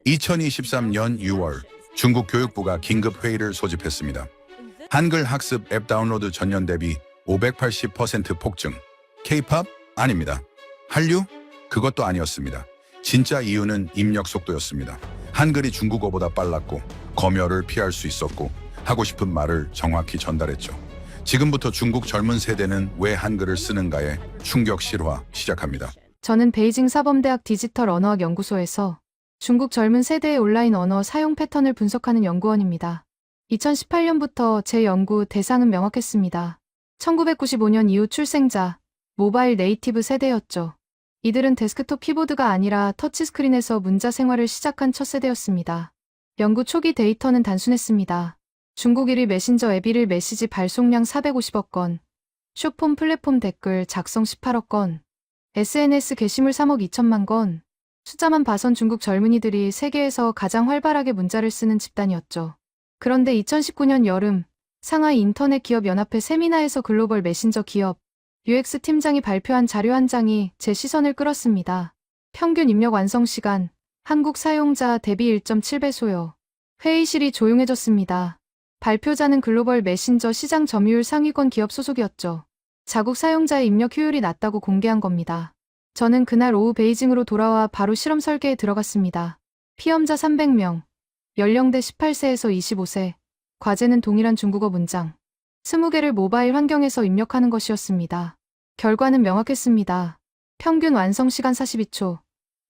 2023년 6월 중국 교육부가 긴급 회의를 소집했습니다. 한글 학습 앱 다운로드 전년 대비 580% 폭증. K-팝? 아닙니다. 한류? 그것도 아니었습니다. 진짜 이유는 입력 속도였습니다. 한글이 중국어보다 빨랐고 검열을 피할 수 있었고 하고 싶은 말을 정확히 전달했죠. 지금부터 중국 젊은 세대는 왜 한글을 쓰는가에 충격 실화 시작합니다. 저는 베이징 사범대학 디지털 언어학 연구소에서 중국 젊은 세대의 온라인 언어 사용 패턴을 분석하는 연구원입니다. 2018년부터 제 연구 대상은 명확했습니다. 1995년 이후 출생자, 모바일 네이티브 세대였죠. 이들은 데스크톱 키보드가 아니라 터치스크린에서 문자 생활을 시작한 첫 세대였습니다. 연구 초기 데이터는 단순했습니다. 중국 1위 메신저 앱 1일 메시지 발송량 450억 건, 쇼폰 플랫폼 댓글 작성 18억 건, SNS 게시물 3억 2천만 건, 숫자만 봐선 중국 젊은이들이 세계에서 가장 활발하게 문자를 쓰는 집단이었죠. 그런데 2019년 여름, 상하이 인터넷 기업 연합회 세미나에서 글로벌 메신저 기업 UX 팀장이 발표한 자료 한 장이 제 시선을 끌었습니다. 평균 입력 완성 시간, 한국 사용자 대비 1.7배 소요. 회의실이 조용해졌습니다. 발표자는 글로벌 메신저 시장 점유율 상위권 기업 소속이었죠. 자국 사용자의 입력 효율이 낮다고 공개한 겁니다. 저는 그날 오후 베이징으로 돌아와 바로 실험 설계에 들어갔습니다. 피험자 300명, 연령대 18세에서 25세, 과제는 동일한 중국어 문장 20개를 모바일 환경에서 입력하는 것이었습니다. 결과는 명확했습니다. 평균 완성 시간 42초,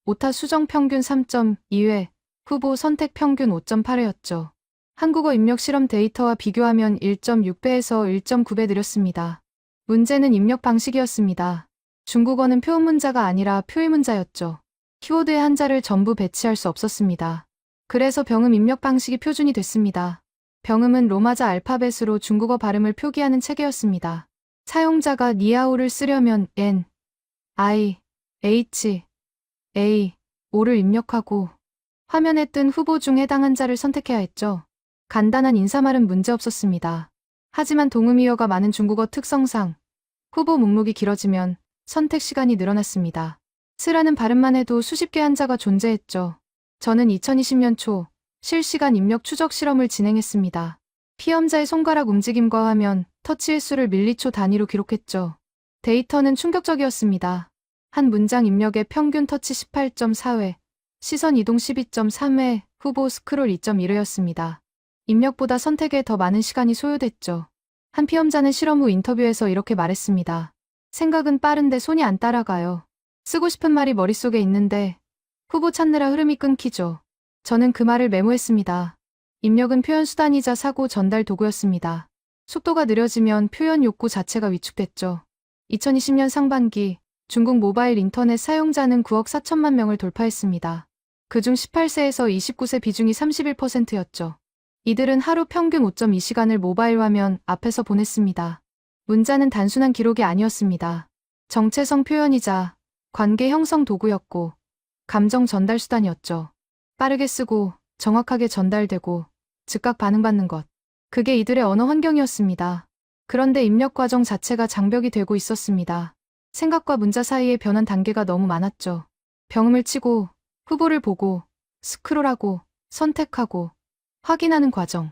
오타 수정 평균 3.2회, 후보 선택 평균 5.8회였죠. 한국어 입력 실험 데이터와 비교하면 1.6배에서 1.9배 느렸습니다. 문제는 입력 방식이었습니다. 중국어는 표음 문자가 아니라 표의 문자였죠. 키워드의 한자를 전부 배치할 수 없었습니다. 그래서 병음 입력 방식이 표준이 됐습니다. 병음은 로마자 알파벳으로 중국어 발음을 표기하는 체계였습니다. 사용자가 니아오를 쓰려면 N, I, H, A, O를 입력하고 화면에 뜬 후보 중 해당 한자를 선택해야 했죠. 간단한 인사말은 문제없었습니다. 하지만 동음이어가 많은 중국어 특성상 후보 목록이 길어지면 선택 시간이 늘어났습니다. 스라는 발음만 해도 수십 개 한자가 존재했죠. 저는 2020년 초 실시간 입력 추적 실험을 진행했습니다. 피험자의 손가락 움직임과 화면, 터치 횟수를 밀리초 단위로 기록했죠. 데이터는 충격적이었습니다. 한 문장 입력의 평균 터치 18.4회, 시선 이동 12.3회, 후보 스크롤 2.1회였습니다. 입력보다 선택에 더 많은 시간이 소요됐죠. 한 피험자는 실험 후 인터뷰에서 이렇게 말했습니다. 생각은 빠른데 손이 안 따라가요. 쓰고 싶은 말이 머릿속에 있는데 후보 찾느라 흐름이 끊기죠. 저는 그 말을 메모했습니다. 입력은 표현 수단이자 사고 전달 도구였습니다. 속도가 느려지면 표현 욕구 자체가 위축됐죠. 2020년 상반기 중국 모바일 인터넷 사용자는 9억 4천만 명을 돌파했습니다. 그중 18세에서 29세 비중이 31%였죠. 이들은 하루 평균 5.2시간을 모바일 화면 앞에서 보냈습니다. 문자는 단순한 기록이 아니었습니다. 정체성 표현이자 관계 형성 도구였고 감정 전달 수단이었죠. 빠르게 쓰고 정확하게 전달되고 즉각 반응받는 것. 그게 이들의 언어 환경이었습니다. 그런데 입력 과정 자체가 장벽이 되고 있었습니다. 생각과 문자 사이의 변환 단계가 너무 많았죠. 병음을 치고 후보를 보고 스크롤하고 선택하고 확인하는 과정.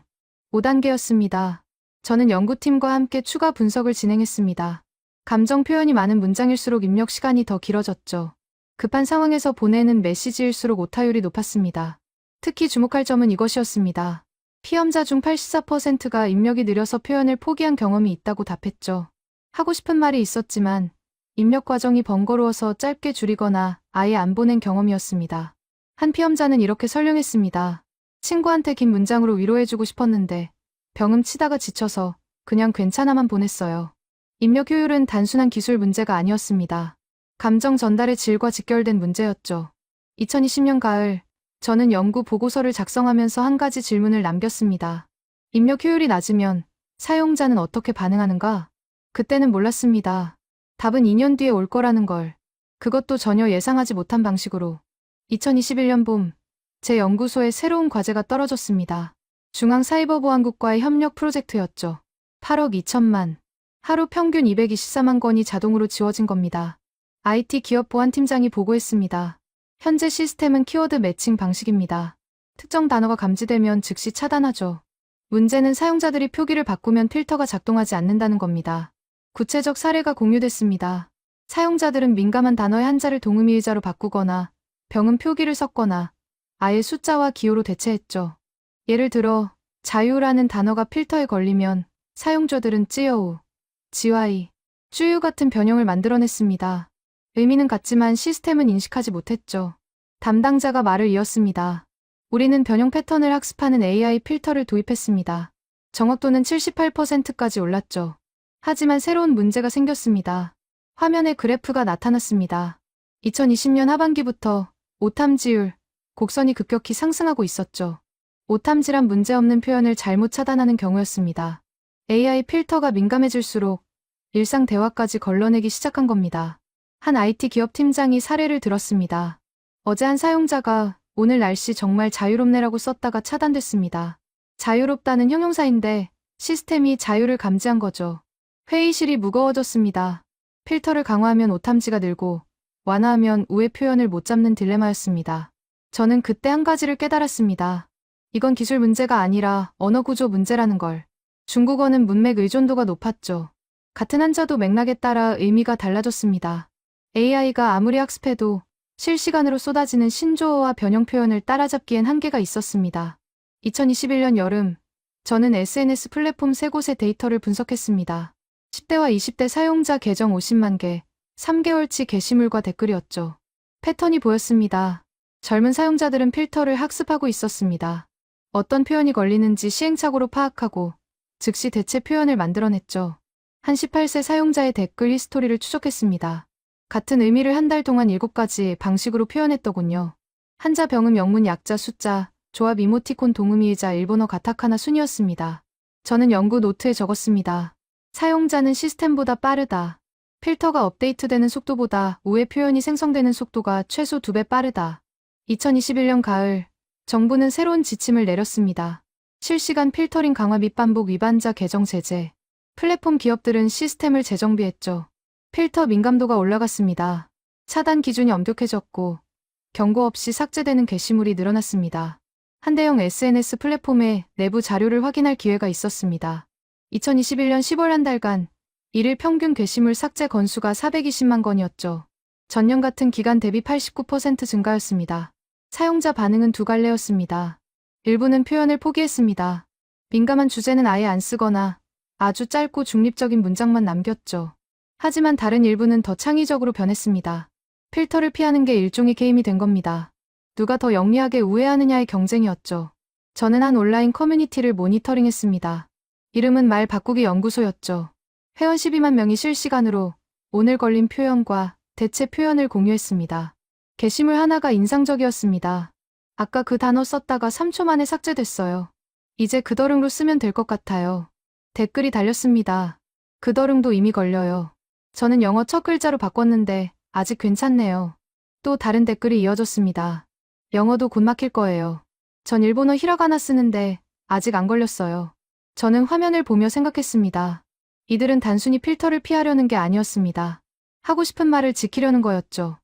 5단계였습니다. 저는 연구팀과 함께 추가 분석을 진행했습니다. 감정 표현이 많은 문장일수록 입력 시간이 더 길어졌죠. 급한 상황에서 보내는 메시지일수록 오타율이 높았습니다. 특히 주목할 점은 이것이었습니다. 피험자 중 84%가 입력이 느려서 표현을 포기한 경험이 있다고 답했죠. 하고 싶은 말이 있었지만 입력 과정이 번거로워서 짧게 줄이거나 아예 안 보낸 경험이었습니다. 한 피험자는 이렇게 설명했습니다. 친구한테 긴 문장으로 위로해주고 싶었는데 병음 치다가 지쳐서 그냥 괜찮아만 보냈어요. 입력 효율은 단순한 기술 문제가 아니었습니다. 감정 전달의 질과 직결된 문제였죠. 2020년 가을, 저는 연구 보고서를 작성하면서 한 가지 질문을 남겼습니다. 입력 효율이 낮으면 사용자는 어떻게 반응하는가? 그때는 몰랐습니다. 답은 2년 뒤에 올 거라는 걸. 그것도 전혀 예상하지 못한 방식으로. 2021년 봄, 제 연구소에 새로운 과제가 떨어졌습니다. 중앙사이버보안국과의 협력 프로젝트였죠. 8억 2천만. 하루 평균 224만 건이 자동으로 지워진 겁니다. IT 기업 보안팀장이 보고했습니다. 현재 시스템은 키워드 매칭 방식입니다. 특정 단어가 감지되면 즉시 차단하죠. 문제는 사용자들이 표기를 바꾸면 필터가 작동하지 않는다는 겁니다. 구체적 사례가 공유됐습니다. 사용자들은 민감한 단어의 한자를 동음이의자로 바꾸거나 병음 표기를 섞거나 아예 숫자와 기호로 대체했죠. 예를 들어 자유라는 단어가 필터에 걸리면 사용자들은 찌여우, 지와이, 쭈유 같은 변형을 만들어냈습니다. 의미는 같지만 시스템은 인식하지 못했죠. 담당자가 말을 이었습니다. 우리는 변형 패턴을 학습하는 AI 필터를 도입했습니다. 정확도는 78%까지 올랐죠. 하지만 새로운 문제가 생겼습니다. 화면에 그래프가 나타났습니다. 2020년 하반기부터 오탐지율, 곡선이 급격히 상승하고 있었죠. 오탐지란 문제없는 표현을 잘못 차단하는 경우였습니다. AI 필터가 민감해질수록 일상 대화까지 걸러내기 시작한 겁니다. 한 IT 기업 팀장이 사례를 들었습니다. 어제 한 사용자가 오늘 날씨 정말 자유롭네라고 썼다가 차단됐습니다. 자유롭다는 형용사인데 시스템이 자유를 감지한 거죠. 회의실이 무거워졌습니다. 필터를 강화하면 오탐지가 늘고 완화하면 우회 표현을 못 잡는 딜레마였습니다. 저는 그때 한 가지를 깨달았습니다. 이건 기술 문제가 아니라 언어 구조 문제라는 걸. 중국어는 문맥 의존도가 높았죠. 같은 한자도 맥락에 따라 의미가 달라졌습니다. AI가 아무리 학습해도 실시간으로 쏟아지는 신조어와 변형 표현을 따라잡기엔 한계가 있었습니다. 2021년 여름, 저는 SNS 플랫폼 3곳의 데이터를 분석했습니다. 10대와 20대 사용자 계정 50만 개, 3개월치 게시물과 댓글이었죠. 패턴이 보였습니다. 젊은 사용자들은 필터를 학습하고 있었습니다. 어떤 표현이 걸리는지 시행착오로 파악하고 즉시 대체 표현을 만들어냈죠. 한 18세 사용자의 댓글 히스토리를 추적했습니다. 같은 의미를 한 달 동안 7가지 방식으로 표현했더군요. 한자 병음 영문 약자 숫자, 조합 이모티콘 동음이의자 일본어 가타카나 순이었습니다. 저는 연구 노트에 적었습니다. 사용자는 시스템보다 빠르다. 필터가 업데이트되는 속도보다 우회 표현이 생성되는 속도가 최소 2배 빠르다. 2021년 가을, 정부는 새로운 지침을 내렸습니다. 실시간 필터링 강화 및 반복 위반자 개정 제재. 플랫폼 기업들은 시스템을 재정비했죠. 필터 민감도가 올라갔습니다. 차단 기준이 엄격해졌고 경고 없이 삭제되는 게시물이 늘어났습니다. 한 대형 SNS 플랫폼의 내부 자료를 확인할 기회가 있었습니다. 2021년 10월 한 달간 일일 평균 게시물 삭제 건수가 420만 건이었죠. 전년 같은 기간 대비 89% 증가였습니다. 사용자 반응은 두 갈래였습니다. 일부는 표현을 포기했습니다. 민감한 주제는 아예 안 쓰거나 아주 짧고 중립적인 문장만 남겼죠. 하지만 다른 일부는 더 창의적으로 변했습니다. 필터를 피하는 게 일종의 게임이 된 겁니다. 누가 더 영리하게 우회하느냐의 경쟁이었죠. 저는 한 온라인 커뮤니티를 모니터링했습니다. 이름은 말 바꾸기 연구소였죠. 회원 12만 명이 실시간으로 오늘 걸린 표현과 대체 표현을 공유했습니다. 게시물 하나가 인상적이었습니다. 아까 그 단어 썼다가 3초 만에 삭제됐어요. 이제 그더릉로 쓰면 될 것 같아요. 댓글이 달렸습니다. 그더릉도 이미 걸려요. 저는 영어 첫 글자로 바꿨는데 아직 괜찮네요. 또 다른 댓글이 이어졌습니다. 영어도 곧 막힐 거예요. 전 일본어 히라가나 쓰는데 아직 안 걸렸어요. 저는 화면을 보며 생각했습니다. 이들은 단순히 필터를 피하려는 게 아니었습니다. 하고 싶은 말을 지키려는 거였죠.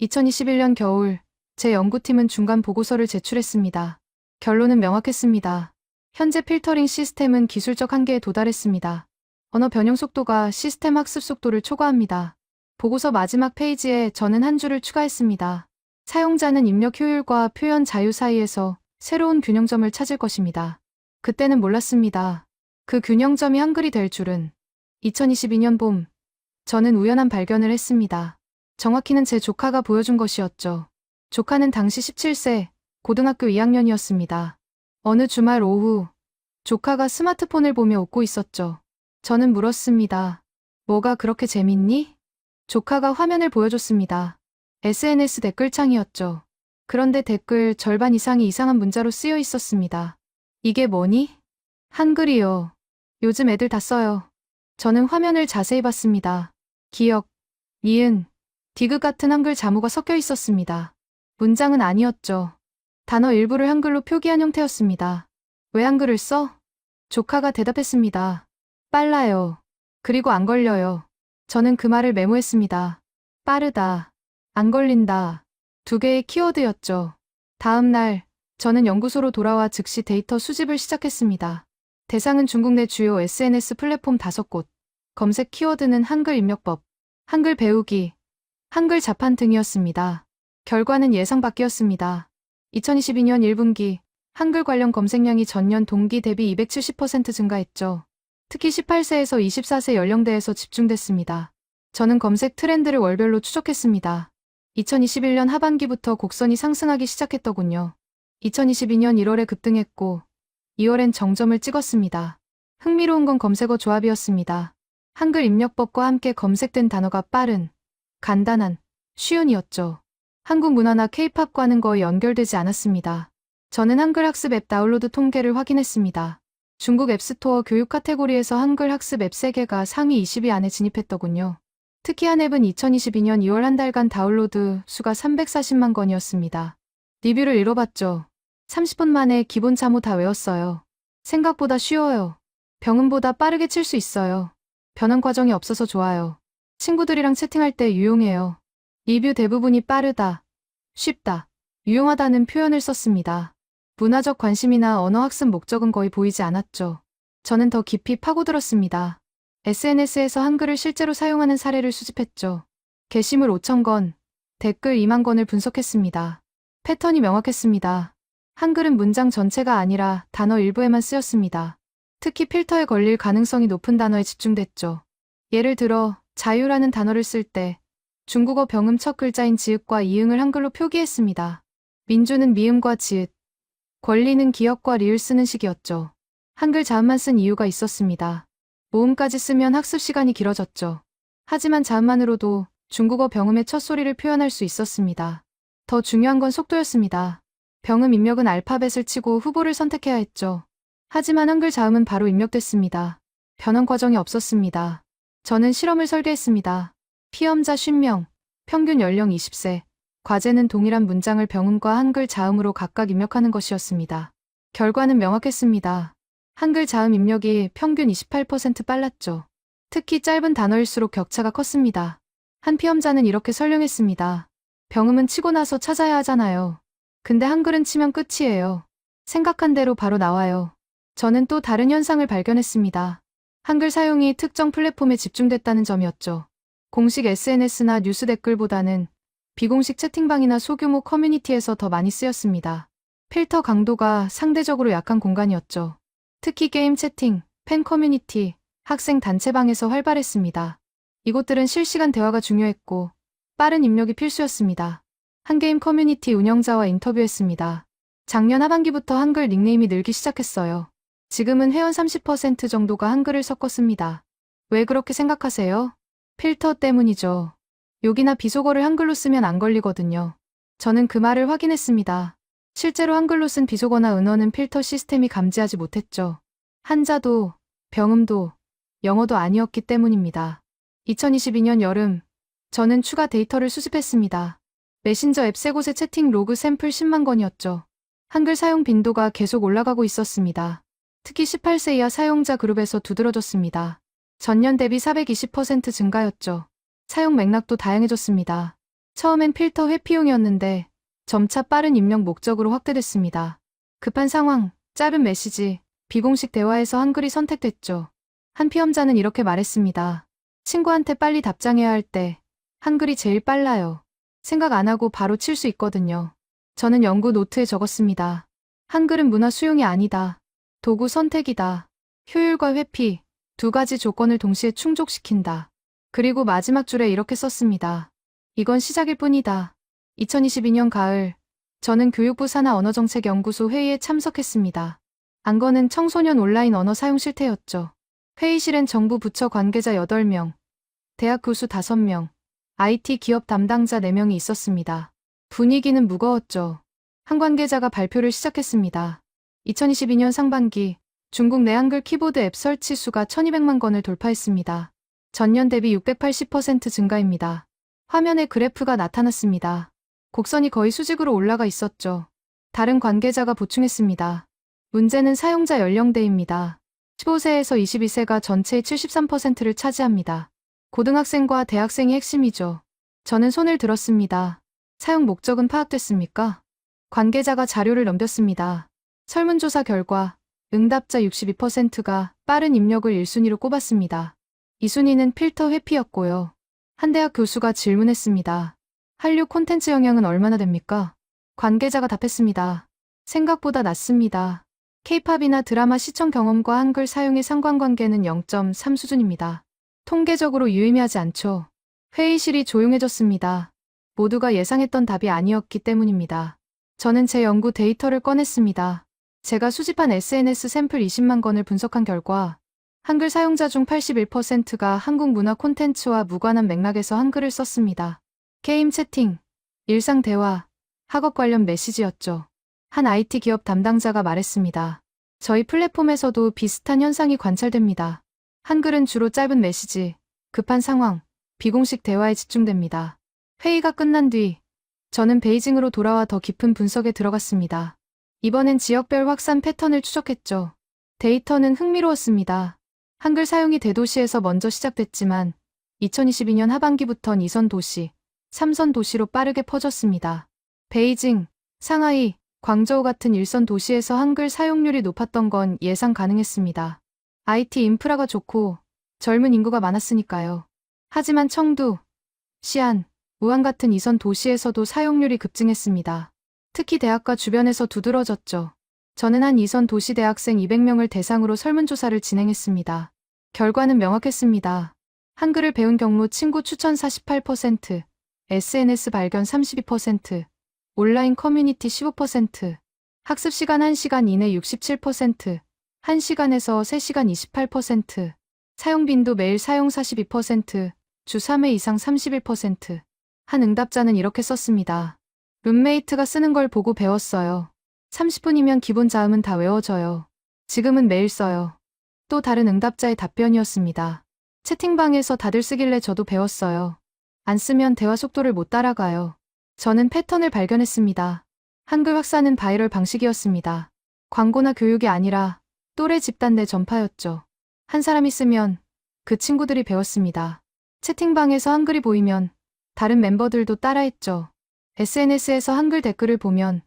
2021년 겨울, 제 연구팀은 중간 보고서를 제출했습니다. 결론은 명확했습니다. 현재 필터링 시스템은 기술적 한계에 도달했습니다. 언어 변형 속도가 시스템 학습 속도를 초과합니다. 보고서 마지막 페이지에 저는 한 줄을 추가했습니다. 사용자는 입력 효율과 표현 자유 사이에서 새로운 균형점을 찾을 것입니다. 그때는 몰랐습니다. 그 균형점이 한글이 될 줄은. 2022년 봄, 저는 우연한 발견을 했습니다. 정확히는 제 조카가 보여준 것이었죠. 조카는 당시 17세, 고등학교 2학년이었습니다. 어느 주말 오후, 조카가 스마트폰을 보며 웃고 있었죠. 저는 물었습니다. 뭐가 그렇게 재밌니? 조카가 화면을 보여줬습니다. SNS 댓글창이었죠. 그런데 댓글 절반 이상이 이상한 문자로 쓰여 있었습니다. 이게 뭐니? 한글이요. 요즘 애들 다 써요. 저는 화면을 자세히 봤습니다. 기역, 니은, 디귿 같은 한글 자모가 섞여 있었습니다. 문장은 아니었죠. 단어 일부를 한글로 표기한 형태였습니다. 왜 한글을 써? 조카가 대답했습니다. 빨라요. 그리고 안 걸려요. 저는 그 말을 메모했습니다. 빠르다. 안 걸린다. 두 개의 키워드였죠. 다음 날, 저는 연구소로 돌아와 즉시 데이터 수집을 시작했습니다. 대상은 중국 내 주요 SNS 플랫폼 5곳, 검색 키워드는 한글 입력법, 한글 배우기, 한글 자판 등이었습니다. 결과는 예상 밖이었습니다. 2022년 1분기 한글 관련 검색량이 전년 동기 대비 270% 증가했죠. 특히 18세에서 24세 연령대에서 집중됐습니다. 저는 검색 트렌드를 월별로 추적했습니다. 2021년 하반기부터 곡선이 상승하기 시작했더군요. 2022년 1월에 급등했고 2월엔 정점을 찍었습니다. 흥미로운 건 검색어 조합이었습니다. 한글 입력법과 함께 검색된 단어가 빠른, 간단한, 쉬운이었죠. 한국 문화나 K-팝과는 거의 연결되지 않았습니다. 저는 한글 학습 앱 다운로드 통계를 확인했습니다. 중국 앱스토어 교육 카테고리에서 한글 학습 앱 3개가 상위 20위 안에 진입했더군요. 특히 한 앱은 2022년 2월 한 달간 다운로드 수가 340만 건이었습니다. 리뷰를 읽어봤죠. 30분 만에 기본 잠오 다 외웠어요. 생각보다 쉬워요. 병음보다 빠르게 칠 수 있어요. 변환 과정이 없어서 좋아요. 친구들이랑 채팅할 때 유용해요. 리뷰 대부분이 빠르다, 쉽다, 유용하다는 표현을 썼습니다. 문화적 관심이나 언어 학습 목적은 거의 보이지 않았죠. 저는 더 깊이 파고들었습니다. SNS에서 한글을 실제로 사용하는 사례를 수집했죠. 게시물 5,000건, 댓글 2만 건을 분석했습니다. 패턴이 명확했습니다. 한글은 문장 전체가 아니라 단어 일부에만 쓰였습니다. 특히 필터에 걸릴 가능성이 높은 단어에 집중됐죠. 예를 들어 자유라는 단어를 쓸 때 중국어 병음 첫 글자인 지읒과 이응을 한글로 표기했습니다. 민주는 미음과 지읒, 권리는 기역과 리을 쓰는 식이었죠. 한글 자음만 쓴 이유가 있었습니다. 모음까지 쓰면 학습 시간이 길어졌죠. 하지만 자음만으로도 중국어 병음의 첫 소리를 표현할 수 있었습니다. 더 중요한 건 속도였습니다. 병음 입력은 알파벳을 치고 후보를 선택해야 했죠. 하지만 한글 자음은 바로 입력됐습니다. 변환 과정이 없었습니다. 저는 실험을 설계했습니다. 피험자 50명, 평균 연령 20세, 과제는 동일한 문장을 병음과 한글 자음으로 각각 입력하는 것이었습니다. 결과는 명확했습니다. 한글 자음 입력이 평균 28% 빨랐죠. 특히 짧은 단어일수록 격차가 컸습니다. 한 피험자는 이렇게 설명했습니다. 병음은 치고 나서 찾아야 하잖아요. 근데 한글은 치면 끝이에요. 생각한 대로 바로 나와요. 저는 또 다른 현상을 발견했습니다. 한글 사용이 특정 플랫폼에 집중됐다는 점이었죠. 공식 SNS나 뉴스 댓글보다는 비공식 채팅방이나 소규모 커뮤니티에서 더 많이 쓰였습니다. 필터 강도가 상대적으로 약한 공간이었죠. 특히 게임 채팅, 팬 커뮤니티, 학생 단체방에서 활발했습니다. 이곳들은 실시간 대화가 중요했고 빠른 입력이 필수였습니다. 한 게임 커뮤니티 운영자와 인터뷰했습니다. 작년 하반기부터 한글 닉네임이 늘기 시작했어요. 지금은 회원 30% 정도가 한글을 섞었습니다. 왜 그렇게 생각하세요? 필터 때문이죠. 욕이나 비속어를 한글로 쓰면 안 걸리거든요. 저는 그 말을 확인했습니다. 실제로 한글로 쓴 비속어나 은어는 필터 시스템이 감지하지 못했죠. 한자도, 병음도, 영어도 아니었기 때문입니다. 2022년 여름, 저는 추가 데이터를 수집했습니다. 메신저 앱 3곳의 채팅 로그 샘플 10만 건이었죠. 한글 사용 빈도가 계속 올라가고 있었습니다. 특히 18세 이하 사용자 그룹에서 두드러졌습니다. 전년 대비 420% 증가였죠. 사용 맥락도 다양해졌습니다. 처음엔 필터 회피용이었는데 점차 빠른 입력 목적으로 확대됐습니다. 급한 상황, 짧은 메시지, 비공식 대화에서 한글이 선택됐죠. 한 피험자는 이렇게 말했습니다. 친구한테 빨리 답장해야 할 때 한글이 제일 빨라요. 생각 안 하고 바로 칠 수 있거든요. 저는 연구 노트에 적었습니다. 한글은 문화 수용이 아니다. 도구 선택이다. 효율과 회피, 두 가지 조건을 동시에 충족시킨다. 그리고 마지막 줄에 이렇게 썼습니다. 이건 시작일 뿐이다. 2022년 가을, 저는 교육부 산하 언어정책연구소 회의에 참석했습니다. 안건은 청소년 온라인 언어 사용 실태였죠. 회의실엔 정부 부처 관계자 8명, 대학 교수 5명, IT 기업 담당자 4명이 있었습니다. 분위기는 무거웠죠. 한 관계자가 발표를 시작했습니다. 2022년 상반기, 중국 내 한글 키보드 앱 설치 수가 1200만 건을 돌파했습니다. 전년 대비 680% 증가입니다. 화면에 그래프가 나타났습니다. 곡선이 거의 수직으로 올라가 있었죠. 다른 관계자가 보충했습니다. 문제는 사용자 연령대입니다. 15세에서 22세가 전체의 73%를 차지합니다. 고등학생과 대학생이 핵심이죠. 저는 손을 들었습니다. 사용 목적은 파악됐습니까? 관계자가 자료를 넘겼습니다. 설문조사 결과 응답자 62%가 빠른 입력을 1순위로 꼽았습니다. 2순위는 필터 회피였고요. 한 대학 교수가 질문했습니다. 한류 콘텐츠 영향은 얼마나 됩니까? 관계자가 답했습니다. 생각보다 낮습니다. K-팝이나 드라마 시청 경험과 한글 사용의 상관관계는 0.3 수준입니다. 통계적으로 유의미하지 않죠. 회의실이 조용해졌습니다. 모두가 예상했던 답이 아니었기 때문입니다. 저는 제 연구 데이터를 꺼냈습니다. 제가 수집한 SNS 샘플 20만 건을 분석한 결과 한글 사용자 중 81%가 한국 문화 콘텐츠와 무관한 맥락에서 한글을 썼습니다. 게임 채팅, 일상 대화, 학업 관련 메시지였죠. 한 IT 기업 담당자가 말했습니다. 저희 플랫폼에서도 비슷한 현상이 관찰됩니다. 한글은 주로 짧은 메시지, 급한 상황, 비공식 대화에 집중됩니다. 회의가 끝난 뒤 저는 베이징으로 돌아와 더 깊은 분석에 들어갔습니다. 이번엔 지역별 확산 패턴을 추적했죠. 데이터는 흥미로웠습니다. 한글 사용이 대도시에서 먼저 시작됐지만 2022년 하반기부턴 2선 도시, 3선 도시로 빠르게 퍼졌습니다. 베이징, 상하이, 광저우 같은 1선 도시에서 한글 사용률이 높았던 건 예상 가능했습니다. IT 인프라가 좋고 젊은 인구가 많았으니까요. 하지만 청두, 시안, 우한 같은 2선 도시에서도 사용률이 급증했습니다. 특히 대학가 주변에서 두드러졌죠. 저는 한 2선 도시 대학생 200명을 대상으로 설문조사를 진행했습니다. 결과는 명확했습니다. 한글을 배운 경로 친구 추천 48%, SNS 발견 32%, 온라인 커뮤니티 15%, 학습 시간 1시간 이내 67%, 1시간에서 3시간 28%, 사용 빈도 매일 사용 42%, 주 3회 이상 31%. 한 응답자는 이렇게 썼습니다. 룸메이트가 쓰는 걸 보고 배웠어요. 30분이면 기본 자음은 다 외워져요. 지금은 매일 써요. 또 다른 응답자의 답변이었습니다. 채팅방에서 다들 쓰길래 저도 배웠어요. 안 쓰면 대화 속도를 못 따라가요. 저는 패턴을 발견했습니다. 한글 확산은 바이럴 방식이었습니다. 광고나 교육이 아니라 또래 집단 내 전파였죠. 한 사람이 쓰면 그 친구들이 배웠습니다. 채팅방에서 한글이 보이면 다른 멤버들도 따라했죠. SNS에서 한글 댓글을 보면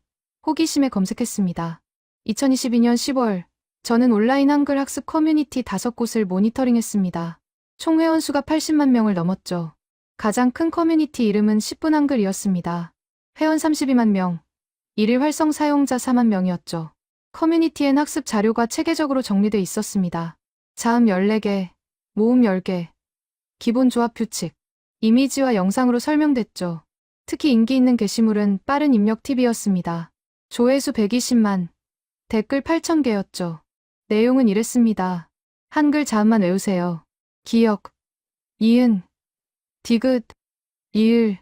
호기심에 검색했습니다. 2022년 10월, 저는 온라인 한글 학습 커뮤니티 5곳을 모니터링했습니다. 총 회원수가 80만 명을 넘었죠. 가장 큰 커뮤니티 이름은 10분 한글이었습니다. 회원 32만 명, 일일 활성 사용자 4만 명이었죠. 커뮤니티엔 학습 자료가 체계적으로 정리돼 있었습니다. 자음 14개, 모음 10개, 기본 조합 규칙, 이미지와 영상으로 설명됐죠. 특히 인기 있는 게시물은 빠른 입력 팁이었습니다. 조회수 120만, 댓글 8,000개였죠. 내용은 이랬습니다. 한글 자음만 외우세요. 기역, 이은, 디귿, 이을,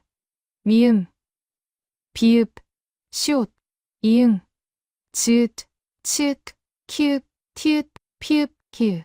미음, 비읍, 시옷, 이응, 지읒, 치읒, 키읔, 티읒, 피읒, 키읔.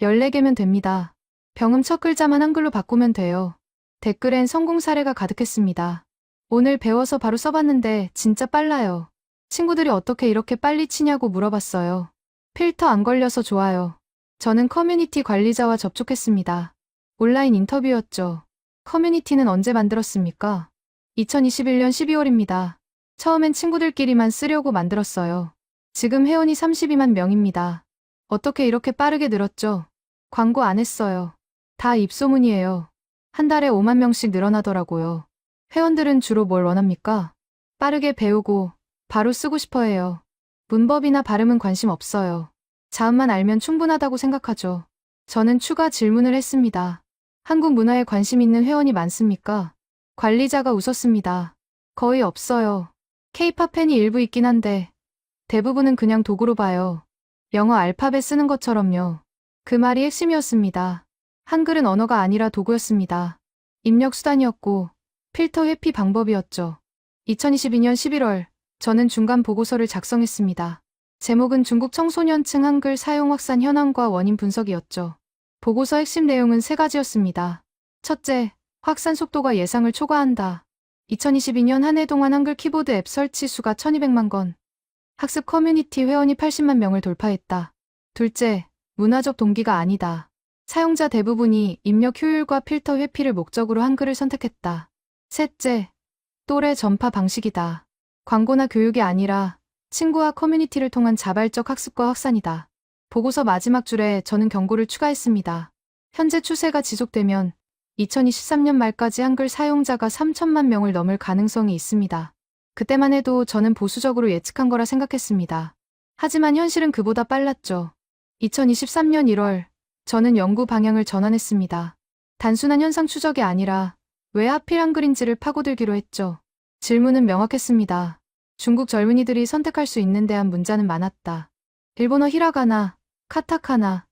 14개면 됩니다. 병음 첫 글자만 한글로 바꾸면 돼요. 댓글엔 성공 사례가 가득했습니다. 오늘 배워서 바로 써봤는데 진짜 빨라요. 친구들이 어떻게 이렇게 빨리 치냐고 물어봤어요. 필터 안 걸려서 좋아요. 저는 커뮤니티 관리자와 접촉했습니다. 온라인 인터뷰였죠. 커뮤니티는 언제 만들었습니까? 2021년 12월입니다. 처음엔 친구들끼리만 쓰려고 만들었어요. 지금 회원이 32만 명입니다. 어떻게 이렇게 빠르게 늘었죠? 광고 안 했어요. 다 입소문이에요. 한 달에 5만 명씩 늘어나더라고요. 회원들은 주로 뭘 원합니까? 빠르게 배우고 바로 쓰고 싶어 해요. 문법이나 발음은 관심 없어요. 자음만 알면 충분하다고 생각하죠. 저는 추가 질문을 했습니다. 한국 문화에 관심 있는 회원이 많습니까? 관리자가 웃었습니다. 거의 없어요. K-팝 팬이 일부 있긴 한데 대부분은 그냥 도구로 봐요. 영어 알파벳 쓰는 것처럼요. 그 말이 핵심이었습니다. 한글은 언어가 아니라 도구였습니다. 입력 수단이었고 필터 회피 방법이었죠. 2022년 11월, 저는 중간 보고서를 작성했습니다. 제목은 중국 청소년층 한글 사용 확산 현황과 원인 분석이었죠. 보고서 핵심 내용은 3가지였습니다. 첫째, 확산 속도가 예상을 초과한다. 2022년 한 해 동안 한글 키보드 앱 설치 수가 1200만 건. 학습 커뮤니티 회원이 80만 명을 돌파했다. 둘째, 문화적 동기가 아니다. 사용자 대부분이 입력 효율과 필터 회피를 목적으로 한글을 선택했다. 셋째, 또래 전파 방식이다. 광고나 교육이 아니라 친구와 커뮤니티를 통한 자발적 학습과 확산이다. 보고서 마지막 줄에 저는 경고를 추가했습니다. 현재 추세가 지속되면 2023년 말까지 한글 사용자가 3천만 명을 넘을 가능성이 있습니다. 그때만 해도 저는 보수적으로 예측한 거라 생각했습니다. 하지만 현실은 그보다 빨랐죠. 2023년 1월, 저는 연구 방향을 전환했습니다. 단순한 현상 추적이 아니라 왜 하필 한글인지를 파고들기로 했죠. 질문은 명확했습니다. 중국 젊은이들이 선택할 수 있는 대한 문자는 많았다. 일본어 히라가나, 카타카나,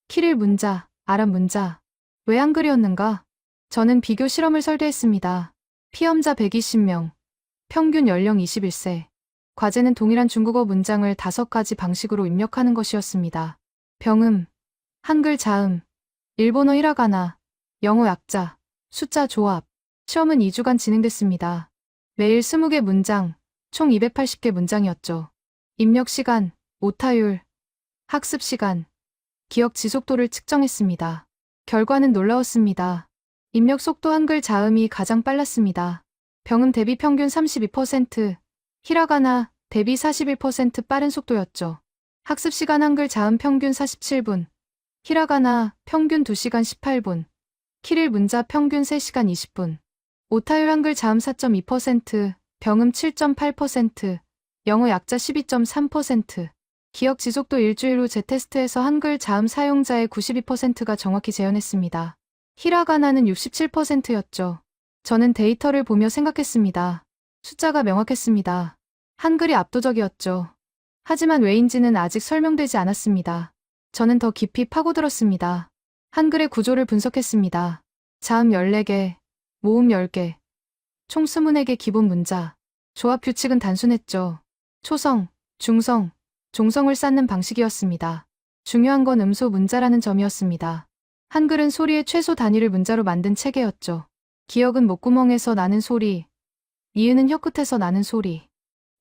키릴 문자, 아랍 문자. 왜 한글이었는가? 저는 비교 실험을 설계했습니다. 피험자 120명, 평균 연령 21세. 과제는 동일한 중국어 문장을 5가지 방식으로 입력하는 것이었습니다. 병음, 한글 자음, 일본어 히라가나, 영어 약자, 숫자 조합. 시험은 2주간 진행됐습니다. 매일 20개 문장, 총 280개 문장이었죠. 입력 시간, 오타율, 학습 시간, 기억 지속도를 측정했습니다. 결과는 놀라웠습니다. 입력 속도 한글 자음이 가장 빨랐습니다. 병음 대비 평균 32%, 히라가나 대비 41% 빠른 속도였죠. 학습 시간 한글 자음 평균 47분, 히라가나 평균 2시간 18분, 키릴 문자 평균 3시간 20분. 오타율 한글 자음 4.2%, 병음 7.8%, 영어 약자 12.3%. 기억 지속도 일주일 후 제 테스트에서 한글 자음 사용자의 92%가 정확히 재현했습니다. 히라가나는 67%였죠. 저는 데이터를 보며 생각했습니다. 숫자가 명확했습니다. 한글이 압도적이었죠. 하지만 왜인지는 아직 설명되지 않았습니다. 저는 더 깊이 파고들었습니다. 한글의 구조를 분석했습니다. 자음 14개, 모음 10개, 총 20개 기본 문자. 조합 규칙은 단순했죠. 초성, 중성, 종성을 쌓는 방식이었습니다. 중요한 건 음소 문자라는 점이었습니다. 한글은 소리의 최소 단위를 문자로 만든 체계였죠. 기억은 목구멍에서 나는 소리, 이은은 혀끝에서 나는 소리.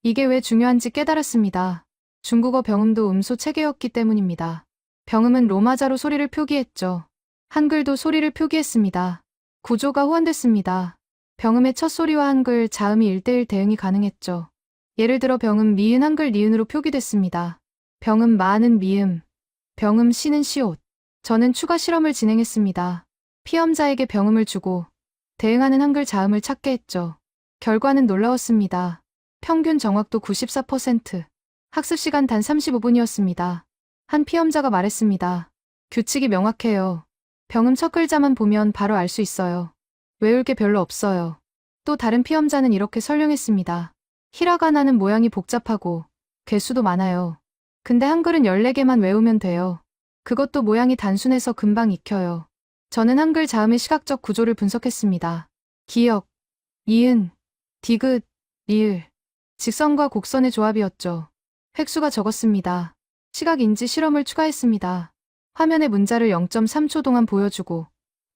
이게 왜 중요한지 깨달았습니다. 중국어 병음도 음소 체계였기 때문입니다. 병음은 로마자로 소리를 표기했죠. 한글도 소리를 표기했습니다. 구조가 호환됐습니다. 병음의 첫 소리와 한글 자음이 1대1 대응이 가능했죠. 예를 들어 병음 미은 한글 니은으로 표기됐습니다. 병음 마는 미음, 병음 시는 시옷. 저는 추가 실험을 진행했습니다. 피험자에게 병음을 주고 대응하는 한글 자음을 찾게 했죠. 결과는 놀라웠습니다. 평균 정확도 94%, 학습 시간 단 35분이었습니다. 한 피험자가 말했습니다. 규칙이 명확해요. 병음 첫 글자만 보면 바로 알 수 있어요. 외울 게 별로 없어요. 또 다른 피험자는 이렇게 설명했습니다. 히라가나는 모양이 복잡하고 개수도 많아요. 근데 한글은 14개만 외우면 돼요. 그것도 모양이 단순해서 금방 익혀요. 저는 한글 자음의 시각적 구조를 분석했습니다. 기역, 이은, 디귿, 리을, 직선과 곡선의 조합이었죠. 획수가 적었습니다. 시각 인지 실험을 추가했습니다. 화면에 문자를 0.3초 동안 보여주고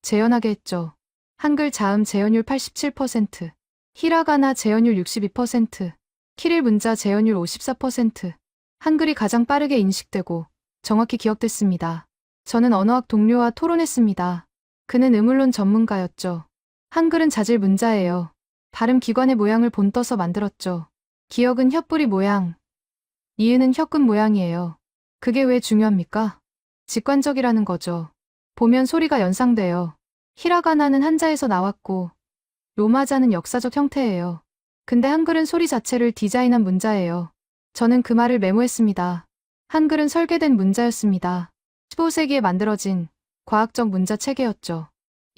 재현하게 했죠. 한글 자음 재현율 87%, 히라가나 재현율 62%, 키릴 문자 재현율 54%. 한글이 가장 빠르게 인식되고 정확히 기억됐습니다. 저는 언어학 동료와 토론했습니다. 그는 의물론 전문가였죠. 한글은 자질 문자예요. 발음 기관의 모양을 본떠서 만들었죠. 기역은 혀뿌리 모양, 이은은 혀끝 모양이에요. 그게 왜 중요합니까? 직관적이라는 거죠. 보면 소리가 연상돼요. 히라가나는 한자에서 나왔고 로마자는 역사적 형태예요. 근데 한글은 소리 자체를 디자인한 문자예요. 저는 그 말을 메모했습니다. 한글은 설계된 문자였습니다. 15세기에 만들어진 과학적 문자 체계였죠.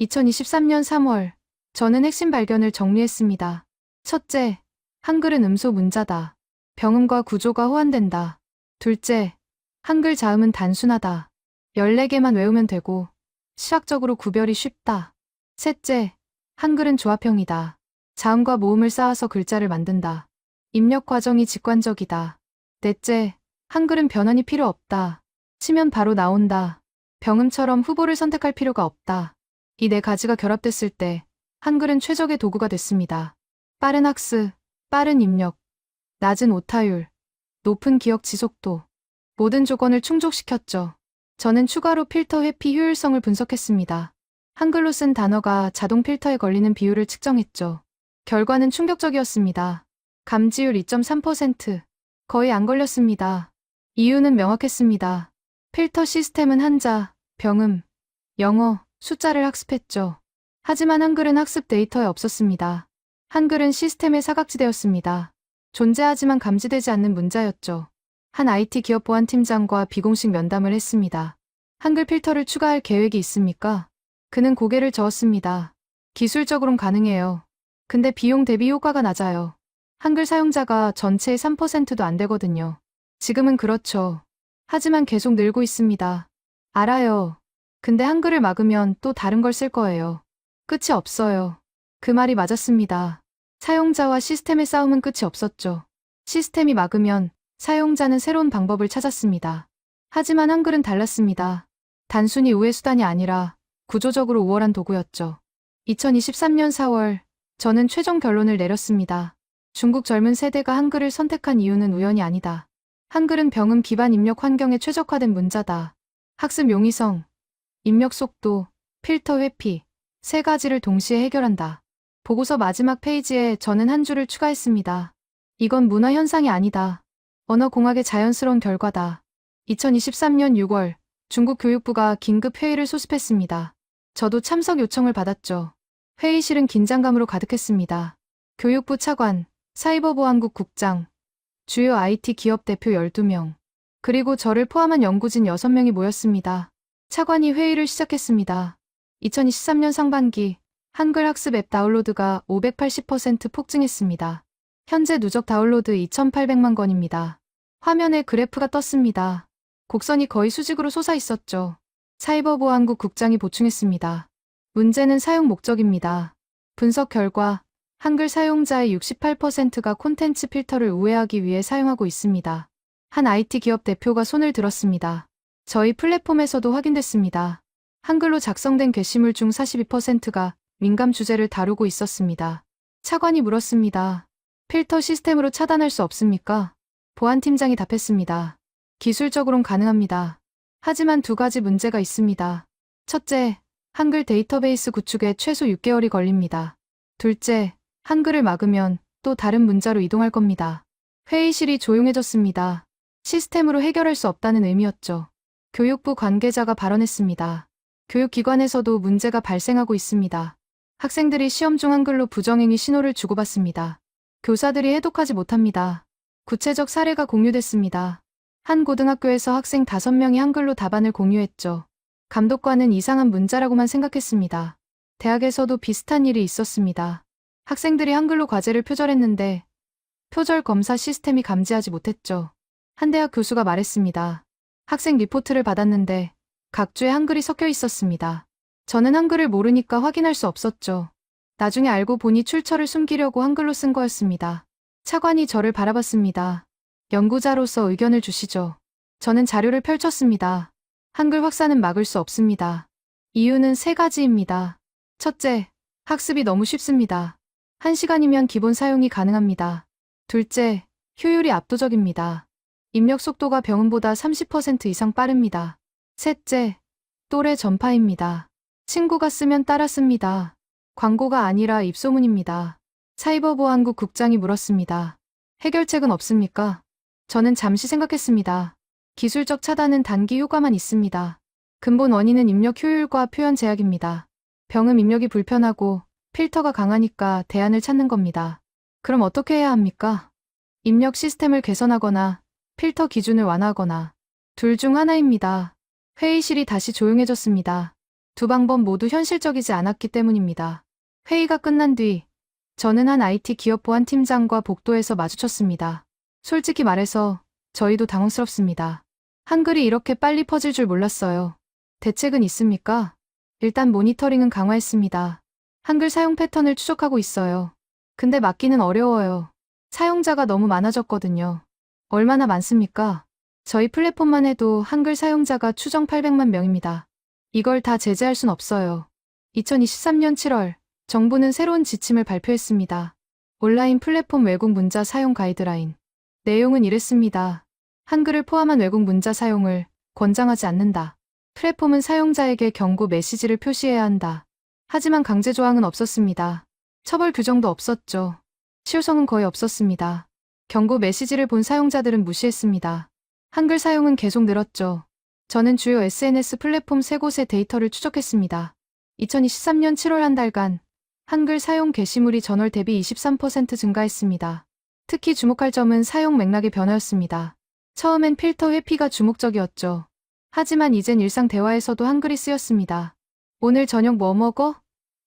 2023년 3월, 저는 핵심 발견을 정리했습니다. 첫째, 한글은 음소 문자다. 병음과 구조가 호환된다. 둘째, 한글 자음은 단순하다. 14개만 외우면 되고 시각적으로 구별이 쉽다. 셋째, 한글은 조합형이다. 자음과 모음을 쌓아서 글자를 만든다. 입력 과정이 직관적이다. 넷째, 한글은 변환이 필요 없다. 치면 바로 나온다. 병음처럼 후보를 선택할 필요가 없다. 이 네 가지가 결합됐을 때 한글은 최적의 도구가 됐습니다. 빠른 학습, 빠른 입력, 낮은 오타율, 높은 기억 지속도. 모든 조건을 충족시켰죠. 저는 추가로 필터 회피 효율성을 분석했습니다. 한글로 쓴 단어가 자동 필터에 걸리는 비율을 측정했죠. 결과는 충격적이었습니다. 감지율 2.3%. 거의 안 걸렸습니다. 이유는 명확했습니다. 필터 시스템은 한자, 병음, 영어, 숫자를 학습했죠. 하지만 한글은 학습 데이터에 없었습니다. 한글은 시스템의 사각지대였습니다. 존재하지만 감지되지 않는 문자였죠. 한 IT 기업 보안팀장과 비공식 면담을 했습니다. 한글 필터를 추가할 계획이 있습니까? 그는 고개를 저었습니다. 기술적으론 가능해요. 근데 비용 대비 효과가 낮아요. 한글 사용자가 전체의 3%도 안 되거든요. 지금은 그렇죠. 하지만 계속 늘고 있습니다. 알아요. 근데 한글을 막으면 또 다른 걸 쓸 거예요. 끝이 없어요. 그 말이 맞았습니다. 사용자와 시스템의 싸움은 끝이 없었죠. 시스템이 막으면 사용자는 새로운 방법을 찾았습니다. 하지만 한글은 달랐습니다. 단순히 우회 수단이 아니라 구조적으로 우월한 도구였죠. 2023년 4월, 저는 최종 결론을 내렸습니다. 중국 젊은 세대가 한글을 선택한 이유는 우연이 아니다. 한글은 병음 기반 입력 환경에 최적화된 문자다. 학습 용이성, 입력 속도, 필터 회피, 세 가지를 동시에 해결한다. 보고서 마지막 페이지에 저는 한 줄을 추가했습니다. 이건 문화 현상이 아니다. 언어공학의 자연스러운 결과다. 2023년 6월, 중국 교육부가 긴급 회의를 소집했습니다. 저도 참석 요청을 받았죠. 회의실은 긴장감으로 가득했습니다. 교육부 차관, 사이버보안국 국장, 주요 IT 기업 대표 12명, 그리고 저를 포함한 연구진 6명이 모였습니다. 차관이 회의를 시작했습니다. 2023년 상반기, 한글 학습 앱 다운로드가 580% 폭증했습니다. 현재 누적 다운로드 2,800만 건입니다. 화면에 그래프가 떴습니다. 곡선이 거의 수직으로 솟아 있었죠. 사이버보안국 국장이 보충했습니다. 문제는 사용 목적입니다. 분석 결과, 한글 사용자의 68%가 콘텐츠 필터를 우회하기 위해 사용하고 있습니다. 한 IT 기업 대표가 손을 들었습니다. 저희 플랫폼에서도 확인됐습니다. 한글로 작성된 게시물 중 42%가 민감 주제를 다루고 있었습니다. 차관이 물었습니다. 필터 시스템으로 차단할 수 없습니까? 보안팀장이 답했습니다. 기술적으론 가능합니다. 하지만 두 가지 문제가 있습니다. 첫째, 한글 데이터베이스 구축에 최소 6개월이 걸립니다. 둘째, 한글을 막으면 또 다른 문자로 이동할 겁니다. 회의실이 조용해졌습니다. 시스템으로 해결할 수 없다는 의미였죠. 교육부 관계자가 발언했습니다. 교육기관에서도 문제가 발생하고 있습니다. 학생들이 시험 중 한글로 부정행위 신호를 주고받습니다. 교사들이 해독하지 못합니다. 구체적 사례가 공유됐습니다. 한 고등학교에서 학생 5명이 한글로 답안을 공유했죠. 감독관은 이상한 문자라고만 생각했습니다. 대학에서도 비슷한 일이 있었습니다. 학생들이 한글로 과제를 표절했는데 표절 검사 시스템이 감지하지 못했죠. 한 대학 교수가 말했습니다. 학생 리포트를 받았는데 각주에 한글이 섞여 있었습니다. 저는 한글을 모르니까 확인할 수 없었죠. 나중에 알고 보니 출처를 숨기려고 한글로 쓴 거였습니다. 차관이 저를 바라봤습니다. 연구자로서 의견을 주시죠. 저는 자료를 펼쳤습니다. 한글 확산은 막을 수 없습니다. 이유는 3가지입니다. 첫째, 학습이 너무 쉽습니다. 1시간이면 기본 사용이 가능합니다. 둘째, 효율이 압도적입니다. 입력 속도가 병음보다 30% 이상 빠릅니다. 셋째, 또래 전파입니다. 친구가 쓰면 따라 씁니다. 광고가 아니라 입소문입니다. 사이버보안국 국장이 물었습니다. 해결책은 없습니까? 저는 잠시 생각했습니다. 기술적 차단은 단기 효과만 있습니다. 근본 원인은 입력 효율과 표현 제약입니다. 병음 입력이 불편하고 필터가 강하니까 대안을 찾는 겁니다. 그럼 어떻게 해야 합니까? 입력 시스템을 개선하거나 필터 기준을 완화하거나 둘 중 하나입니다. 회의실이 다시 조용해졌습니다. 두 방법 모두 현실적이지 않았기 때문입니다. 회의가 끝난 뒤 저는 한 IT 기업 보안팀장과 복도에서 마주쳤습니다. 솔직히 말해서 저희도 당황스럽습니다. 한글이 이렇게 빨리 퍼질 줄 몰랐어요. 대책은 있습니까? 일단 모니터링은 강화했습니다. 한글 사용 패턴을 추적하고 있어요. 근데 막기는 어려워요. 사용자가 너무 많아졌거든요. 얼마나 많습니까? 저희 플랫폼만 해도 한글 사용자가 추정 800만 명입니다. 이걸 다 제재할 순 없어요. 2023년 7월, 정부는 새로운 지침을 발표했습니다. 온라인 플랫폼 외국 문자 사용 가이드라인. 내용은 이랬습니다. 한글을 포함한 외국 문자 사용을 권장하지 않는다. 플랫폼은 사용자에게 경고 메시지를 표시해야 한다. 하지만 강제 조항은 없었습니다. 처벌 규정도 없었죠. 실효성은 거의 없었습니다. 경고 메시지를 본 사용자들은 무시했습니다. 한글 사용은 계속 늘었죠. 저는 주요 SNS 플랫폼 3곳의 데이터를 추적했습니다. 2023년 7월 한 달간 한글 사용 게시물이 전월 대비 23% 증가했습니다. 특히 주목할 점은 사용 맥락의 변화였습니다. 처음엔 필터 회피가 주목적이었죠. 하지만 이젠 일상 대화에서도 한글이 쓰였습니다. 오늘 저녁 뭐 먹어?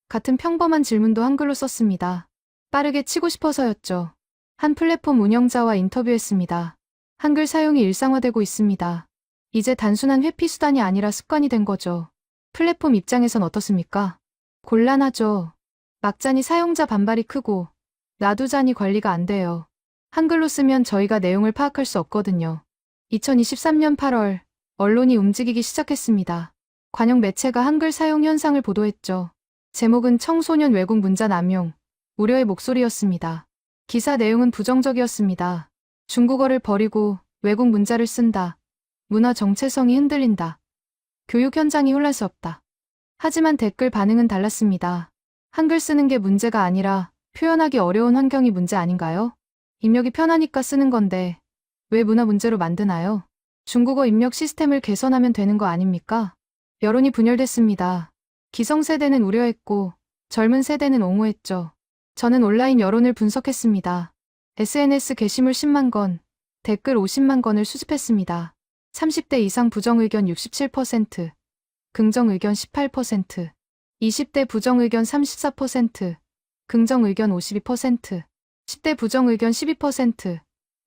같은 평범한 질문도 한글로 썼습니다. 빠르게 치고 싶어서였죠. 한 플랫폼 운영자와 인터뷰했습니다. 한글 사용이 일상화되고 있습니다. 이제 단순한 회피 수단이 아니라 습관이 된 거죠. 플랫폼 입장에선 어떻습니까? 곤란하죠. 막자니 사용자 반발이 크고 놔두자니 관리가 안 돼요. 한글로 쓰면 저희가 내용을 파악할 수 없거든요. 2023년 8월 언론이 움직이기 시작했습니다. 관영 매체가 한글 사용 현상을 보도했죠. 제목은 청소년 외국 문자 남용, 우려의 목소리였습니다. 기사 내용은 부정적이었습니다. 중국어를 버리고 외국 문자를 쓴다. 문화 정체성이 흔들린다. 교육 현장이 혼란스럽다. 하지만 댓글 반응은 달랐습니다. 한글 쓰는 게 문제가 아니라 표현하기 어려운 환경이 문제 아닌가요? 입력이 편하니까 쓰는 건데 왜 문화 문제로 만드나요? 중국어 입력 시스템을 개선하면 되는 거 아닙니까? 여론이 분열됐습니다. 기성세대는 우려했고 젊은 세대는 옹호했죠. 저는 온라인 여론을 분석했습니다. SNS 게시물 10만 건, 댓글 50만 건을 수집했습니다. 30대 이상 부정 의견 67%, 긍정 의견 18%, 20대 부정 의견 34%, 긍정 의견 52%, 10대 부정 의견 12%,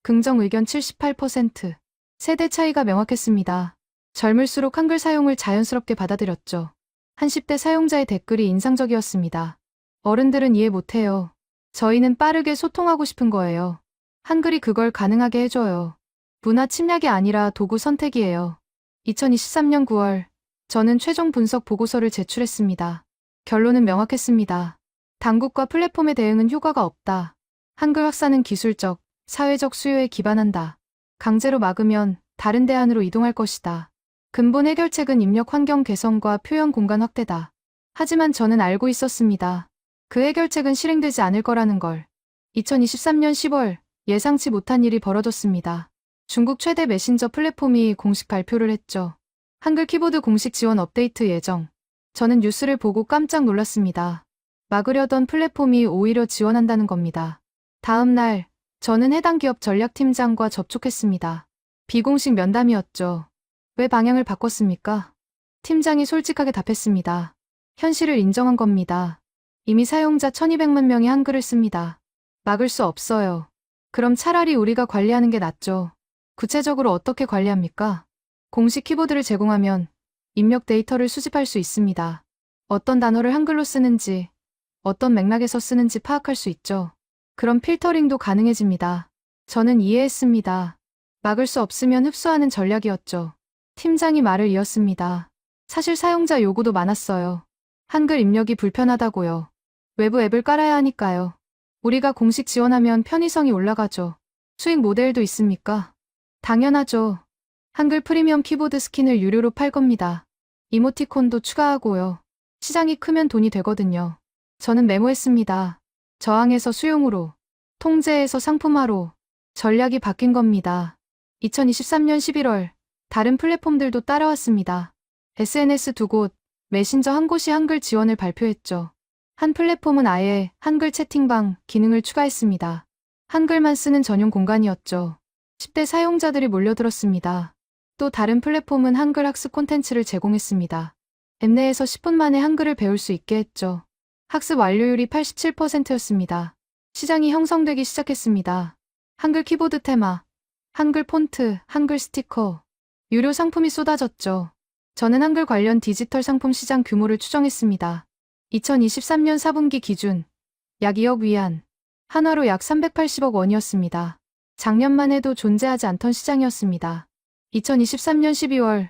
긍정 의견 78%. 세대 차이가 명확했습니다. 젊을수록 한글 사용을 자연스럽게 받아들였죠. 한 10대 사용자의 댓글이 인상적이었습니다. 어른들은 이해 못해요. 저희는 빠르게 소통하고 싶은 거예요. 한글이 그걸 가능하게 해줘요. 문화 침략이 아니라 도구 선택이에요. 2023년 9월, 저는 최종 분석 보고서를 제출했습니다. 결론은 명확했습니다. 당국과 플랫폼의 대응은 효과가 없다. 한글 확산은 기술적, 사회적 수요에 기반한다. 강제로 막으면 다른 대안으로 이동할 것이다. 근본 해결책은 입력 환경 개선과 표현 공간 확대다. 하지만 저는 알고 있었습니다. 그 해결책은 실행되지 않을 거라는 걸. 2023년 10월, 예상치 못한 일이 벌어졌습니다. 중국 최대 메신저 플랫폼이 공식 발표를 했죠. 한글 키보드 공식 지원 업데이트 예정. 저는 뉴스를 보고 깜짝 놀랐습니다. 막으려던 플랫폼이 오히려 지원한다는 겁니다. 다음 날, 저는 해당 기업 전략팀장과 접촉했습니다. 비공식 면담이었죠. 왜 방향을 바꿨습니까? 팀장이 솔직하게 답했습니다. 현실을 인정한 겁니다. 이미 사용자 1200만 명이 한글을 씁니다. 막을 수 없어요. 그럼 차라리 우리가 관리하는 게 낫죠. 구체적으로 어떻게 관리합니까? 공식 키보드를 제공하면 입력 데이터를 수집할 수 있습니다. 어떤 단어를 한글로 쓰는지, 어떤 맥락에서 쓰는지 파악할 수 있죠. 그럼 필터링도 가능해집니다. 저는 이해했습니다. 막을 수 없으면 흡수하는 전략이었죠. 팀장이 말을 이었습니다. 사실 사용자 요구도 많았어요. 한글 입력이 불편하다고요. 외부 앱을 깔아야 하니까요. 우리가 공식 지원하면 편의성이 올라가죠. 수익 모델도 있습니까? 당연하죠. 한글 프리미엄 키보드 스킨을 유료로 팔 겁니다. 이모티콘도 추가하고요. 시장이 크면 돈이 되거든요. 저는 메모했습니다. 저항에서 수용으로, 통제에서 상품화로 전략이 바뀐 겁니다. 2023년 11월, 다른 플랫폼들도 따라왔습니다. SNS 2곳, 메신저 한 곳이 한글 지원을 발표했죠. 한 플랫폼은 아예 한글 채팅방 기능을 추가했습니다. 한글만 쓰는 전용 공간이었죠. 10대 사용자들이 몰려들었습니다. 또 다른 플랫폼은 한글 학습 콘텐츠를 제공했습니다. 앱 내에서 10분 만에 한글을 배울 수 있게 했죠. 학습 완료율이 87%였습니다. 시장이 형성되기 시작했습니다. 한글 키보드 테마, 한글 폰트, 한글 스티커, 유료 상품이 쏟아졌죠. 저는 한글 관련 디지털 상품 시장 규모를 추정했습니다. 2023년 4분기 기준 약 2억 위안, 한화로 약 380억 원이었습니다. 작년만 해도 존재하지 않던 시장이었습니다. 2023년 12월,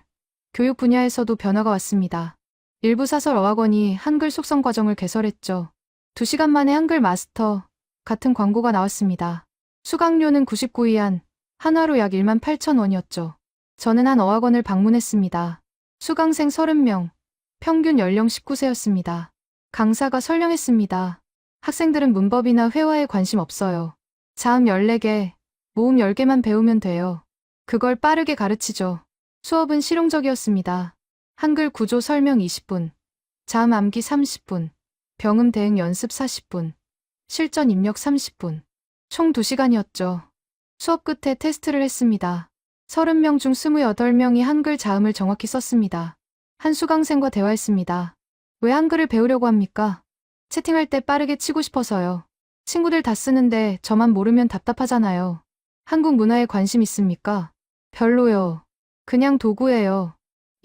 교육 분야에서도 변화가 왔습니다. 일부 사설 어학원이 한글 속성 과정을 개설했죠. 2시간 만에 한글 마스터 같은 광고가 나왔습니다. 수강료는 99위안, 한화로 약 18,000원이었죠. 저는 한 어학원을 방문했습니다. 수강생 30명, 평균 연령 19세였습니다. 강사가 설명했습니다. 학생들은 문법이나 회화에 관심 없어요. 자음 14개, 모음 10개만 배우면 돼요. 그걸 빠르게 가르치죠. 수업은 실용적이었습니다. 한글 구조 설명 20분, 자음 암기 30분, 병음 대응 연습 40분, 실전 입력 30분. 총 2시간이었죠. 수업 끝에 테스트를 했습니다. 30명 중 28명이 한글 자음을 정확히 썼습니다. 한 수강생과 대화했습니다. 왜 한글을 배우려고 합니까? 채팅할 때 빠르게 치고 싶어서요. 친구들 다 쓰는데 저만 모르면 답답하잖아요. 한국 문화에 관심 있습니까? 별로요. 그냥 도구예요.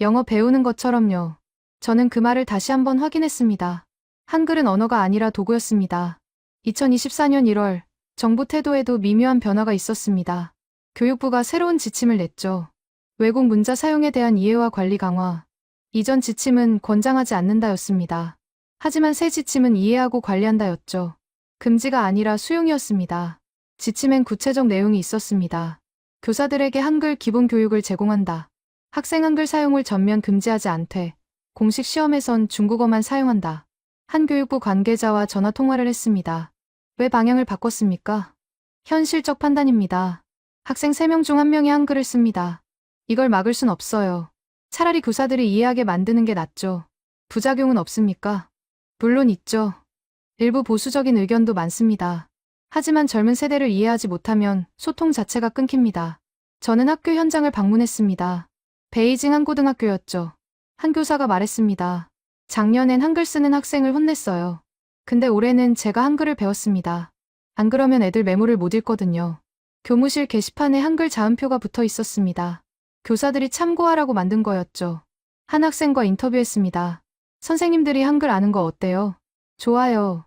영어 배우는 것처럼요. 저는 그 말을 다시 한번 확인했습니다. 한글은 언어가 아니라 도구였습니다. 2024년 1월, 정부 태도에도 미묘한 변화가 있었습니다. 교육부가 새로운 지침을 냈죠. 외국 문자 사용에 대한 이해와 관리 강화. 이전 지침은 권장하지 않는다였습니다. 하지만 새 지침은 이해하고 관리한다였죠. 금지가 아니라 수용이었습니다. 지침엔 구체적 내용이 있었습니다. 교사들에게 한글 기본 교육을 제공한다. 학생 한글 사용을 전면 금지하지 않되 공식 시험에선 중국어만 사용한다. 한 교육부 관계자와 전화 통화를 했습니다. 왜 방향을 바꿨습니까? 현실적 판단입니다. 학생 3명 중 1명이 한글을 씁니다. 이걸 막을 순 없어요. 차라리 교사들이 이해하게 만드는 게 낫죠. 부작용은 없습니까? 물론 있죠. 일부 보수적인 의견도 많습니다. 하지만 젊은 세대를 이해하지 못하면 소통 자체가 끊깁니다. 저는 학교 현장을 방문했습니다. 베이징 한 고등학교였죠. 한 교사가 말했습니다. 작년엔 한글 쓰는 학생을 혼냈어요. 근데 올해는 제가 한글을 배웠습니다. 안 그러면 애들 메모를 못 읽거든요. 교무실 게시판에 한글 자음표가 붙어 있었습니다. 교사들이 참고하라고 만든 거였죠. 한 학생과 인터뷰했습니다. 선생님들이 한글 아는 거 어때요? 좋아요.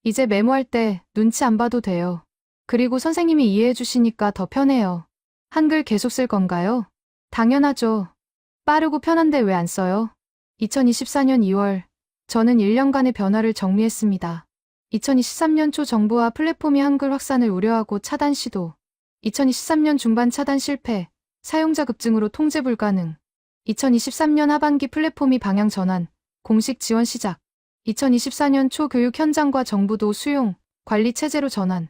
이제 메모할 때 눈치 안 봐도 돼요. 그리고 선생님이 이해해 주시니까 더 편해요. 한글 계속 쓸 건가요? 당연하죠. 빠르고 편한데 왜 안 써요? 2024년 2월, 저는 1년간의 변화를 정리했습니다. 2023년 초 정부와 플랫폼이 한글 확산을 우려하고 차단 시도. 2023년 중반 차단 실패, 사용자 급증으로 통제 불가능. 2023년 하반기 플랫폼이 방향 전환, 공식 지원 시작. 2024년 초 교육 현장과 정부도 수용, 관리 체제로 전환.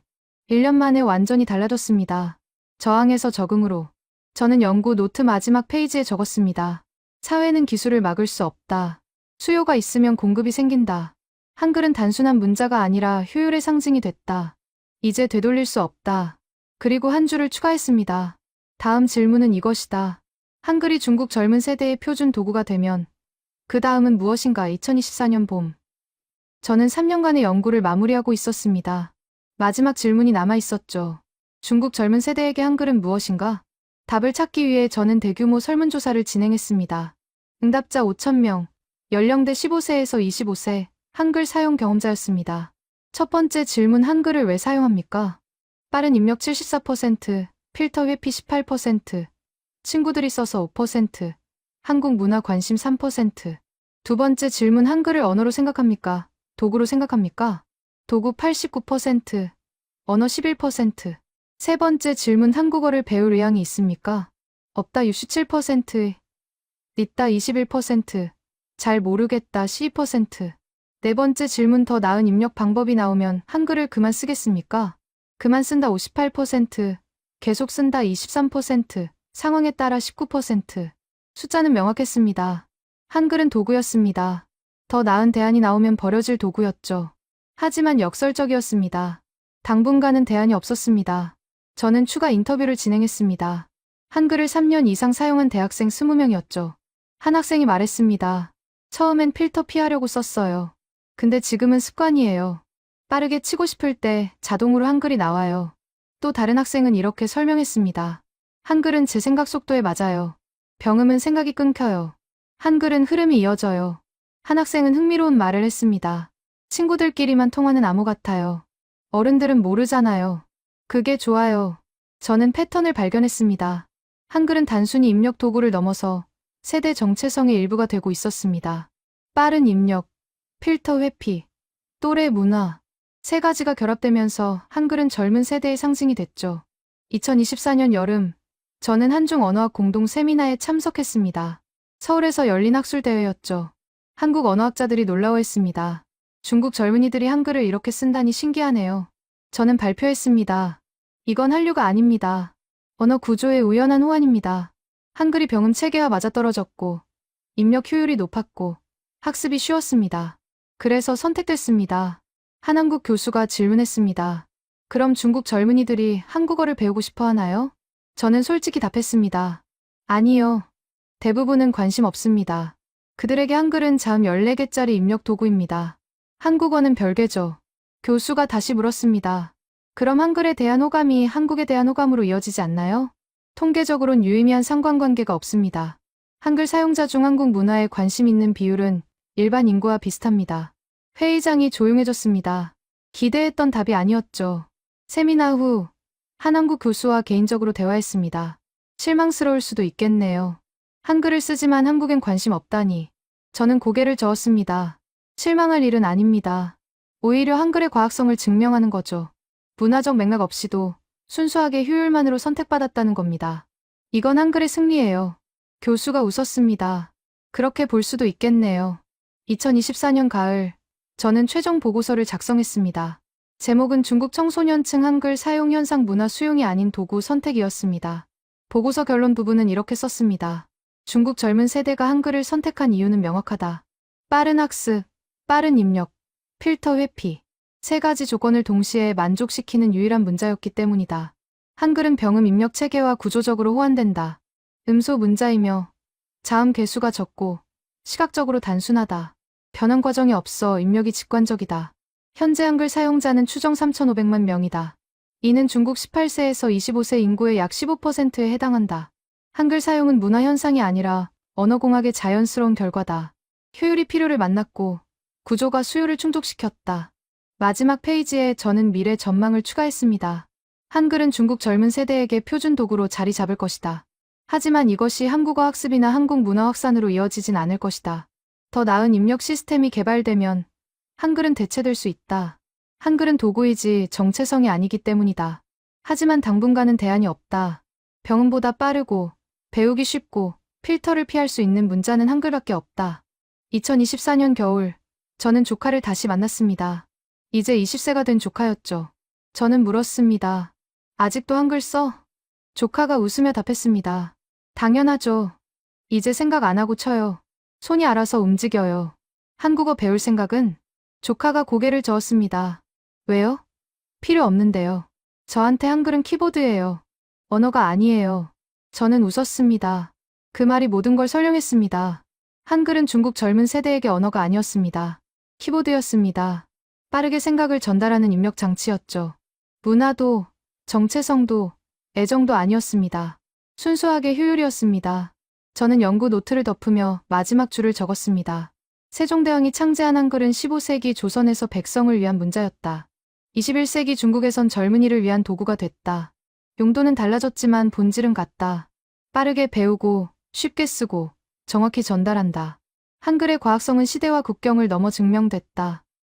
1년 만에 완전히 달라졌습니다. 저항에서 적응으로. 저는 연구 노트 마지막 페이지에 적었습니다. 사회는 기술을 막을 수 없다. 수요가 있으면 공급이 생긴다. 한글은 단순한 문자가 아니라 효율의 상징이 됐다. 이제 되돌릴 수 없다. 그리고 한 줄을 추가했습니다. 다음 질문은 이것이다. 한글이 중국 젊은 세대의 표준 도구가 되면 그 다음은 무엇인가? 2024년 봄. 저는 3년간의 연구를 마무리하고 있었습니다. 마지막 질문이 남아 있었죠. 중국 젊은 세대에게 한글은 무엇인가? 답을 찾기 위해 저는 대규모 설문조사를 진행했습니다. 응답자 5,000명, 연령대 15세에서 25세, 한글 사용 경험자였습니다. 첫 번째 질문 한글을 왜 사용합니까? 빠른 입력 74%, 필터 회피 18%, 친구들이 써서 5%, 한국 문화 관심 3%. 두 번째 질문 한글을 언어로 생각합니까? 도구로 생각합니까? 도구 89%, 언어 11%. 세 번째 질문 한국어를 배울 의향이 있습니까? 없다 67%, 있다 21%, 잘 모르겠다 12%. 네 번째 질문 더 나은 입력 방법이 나오면 한글을 그만 쓰겠습니까? 그만 쓴다 58%, 계속 쓴다 23%, 상황에 따라 19%. 숫자는 명확했습니다. 한글은 도구였습니다. 더 나은 대안이 나오면 버려질 도구였죠. 하지만 역설적이었습니다. 당분간은 대안이 없었습니다. 저는 추가 인터뷰를 진행했습니다. 한글을 3년 이상 사용한 대학생 20명이었죠. 한 학생이 말했습니다. 처음엔 필터 피하려고 썼어요. 근데 지금은 습관이에요. 빠르게 치고 싶을 때 자동으로 한글이 나와요. 또 다른 학생은 이렇게 설명했습니다. 한글은 제 생각 속도에 맞아요. 병음은 생각이 끊겨요. 한글은 흐름이 이어져요. 한 학생은 흥미로운 말을 했습니다. 친구들끼리만 통하는 암호 같아요. 어른들은 모르잖아요. 그게 좋아요. 저는 패턴을 발견했습니다. 한글은 단순히 입력 도구를 넘어서 세대 정체성의 일부가 되고 있었습니다. 빠른 입력, 필터 회피, 또래 문화, 세 가지가 결합되면서 한글은 젊은 세대의 상징이 됐죠. 2024년 여름, 저는 한중 언어학 공동 세미나에 참석했습니다. 서울에서 열린 학술대회였죠. 한국 언어학자들이 놀라워했습니다. 중국 젊은이들이 한글을 이렇게 쓴다니 신기하네요. 저는 발표했습니다. 이건 한류가 아닙니다. 언어 구조의 우연한 호환입니다. 한글이 병음 체계와 맞아떨어졌고 입력 효율이 높았고 학습이 쉬웠습니다. 그래서 선택됐습니다. 한한국 교수가 질문했습니다. 그럼 중국 젊은이들이 한국어를 배우고 싶어 하나요? 저는 솔직히 답했습니다. 아니요. 대부분은 관심 없습니다. 그들에게 한글은 자음 14개짜리 입력 도구입니다. 한국어는 별개죠. 교수가 다시 물었습니다. 그럼 한글에 대한 호감이 한국에 대한 호감으로 이어지지 않나요? 통계적으론 유의미한 상관관계가 없습니다. 한글 사용자 중 한국 문화에 관심 있는 비율은 일반 인구와 비슷합니다. 회의장이 조용해졌습니다. 기대했던 답이 아니었죠. 세미나 후 한한국 교수와 개인적으로 대화했습니다. 실망스러울 수도 있겠네요. 한글을 쓰지만 한국엔 관심 없다니. 저는 고개를 저었습니다. 실망할 일은 아닙니다. 오히려 한글의 과학성을 증명하는 거죠. 문화적 맥락 없이도 순수하게 효율만으로 선택받았다는 겁니다. 이건 한글의 승리예요. 교수가 웃었습니다. 그렇게 볼 수도 있겠네요. 2024년 가을, 저는 최종 보고서를 작성했습니다. 제목은 중국 청소년층 한글 사용 현상 문화 수용이 아닌 도구 선택이었습니다. 보고서 결론 부분은 이렇게 썼습니다. 중국 젊은 세대가 한글을 선택한 이유는 명확하다. 빠른 학습, 빠른 입력, 필터 회피. 세 가지 조건을 동시에 만족시키는 유일한 문자였기 때문이다. 한글은 병음 입력 체계와 구조적으로 호환된다. 음소 문자이며 자음 개수가 적고 시각적으로 단순하다. 변환 과정이 없어 입력이 직관적이다. 현재 한글 사용자는 추정 3,500만 명이다. 이는 중국 18세에서 25세 인구의 약 15%에 해당한다. 한글 사용은 문화 현상이 아니라 언어공학의 자연스러운 결과다. 효율이 필요를 만났고 구조가 수요를 충족시켰다. 마지막 페이지에 저는 미래 전망을 추가했습니다. 한글은 중국 젊은 세대에게 표준 도구로 자리 잡을 것이다. 하지만 이것이 한국어 학습이나 한국 문화 확산으로 이어지진 않을 것이다. 더 나은 입력 시스템이 개발되면 한글은 대체될 수 있다. 한글은 도구이지 정체성이 아니기 때문이다. 하지만 당분간은 대안이 없다. 병음보다 빠르고 배우기 쉽고 필터를 피할 수 있는 문자는 한글밖에 없다. 2024년 겨울, 저는 조카를 다시 만났습니다. 이제 20세가 된 조카였죠. 저는 물었습니다. 아직도 한글 써? 조카가 웃으며 답했습니다. 당연하죠. 이제 생각 안 하고 쳐요. 손이 알아서 움직여요. 한국어 배울 생각은? 조카가 고개를 저었습니다. 왜요? 필요 없는데요. 저한테 한글은 키보드예요. 언어가 아니에요. 저는 웃었습니다. 그 말이 모든 걸 설명했습니다. 한글은 중국 젊은 세대에게 언어가 아니었습니다. 키보드였습니다. 빠르게 생각을 전달하는 입력 장치였죠. 문화도, 정체성도, 애정도 아니었습니다. 순수하게 효율이었습니다. 저는 연구 노트를 덮으며 마지막 줄을 적었습니다. 세종대왕이 창제한 한글은 15세기 조선에서 백성을 위한 문자였다. 21세기 중국에선 젊은이를 위한 도구가 됐다. 용도는 달라졌지만 본질은 같다. 빠르게 배우고 쉽게 쓰고 정확히 전달한다. 한글의 과학성은 시대와 국경을 넘어 증명됐다.